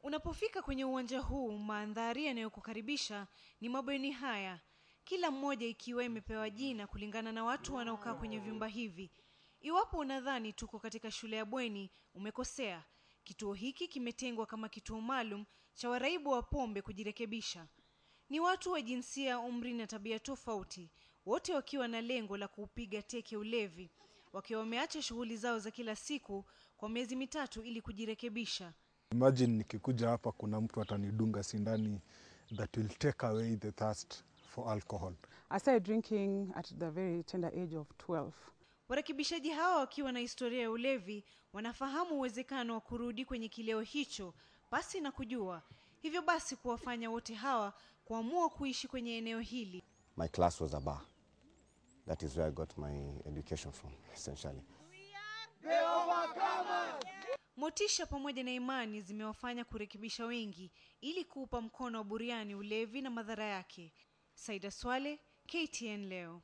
Unapofika kwenye uwanja huu, mandhari yanayokukaribisha ni mabweni haya, kila mmoja ikiwa imepewa jina kulingana na watu wanaokaa kwenye vyumba hivi. Iwapo unadhani tuko katika shule ya bweni, umekosea. Kituo hiki kimetengwa kama kituo maalum cha waraibu wa pombe kujirekebisha. Ni watu wa jinsia, umri na tabia tofauti, wote wakiwa na lengo la kuupiga teke ulevi, wakiwa wameacha shughuli zao za kila siku kwa miezi mitatu ili kujirekebisha. Imagine nikikuja hapa kuna mtu atanidunga sindani that will take away the thirst for alcohol. I started drinking at the very tender age of 12. Warekebishaji hawa wakiwa na historia ya ulevi wanafahamu uwezekano wa kurudi kwenye kileo hicho basi na kujua. Hivyo basi kuwafanya wote hawa kuamua kuishi kwenye eneo hili. My class was a bar. That is where I got my education from, essentially. Motisha pamoja na imani zimewafanya kurekebisha wengi ili kuupa mkono wa buriani ulevi na madhara yake. Saida Swale, KTN leo.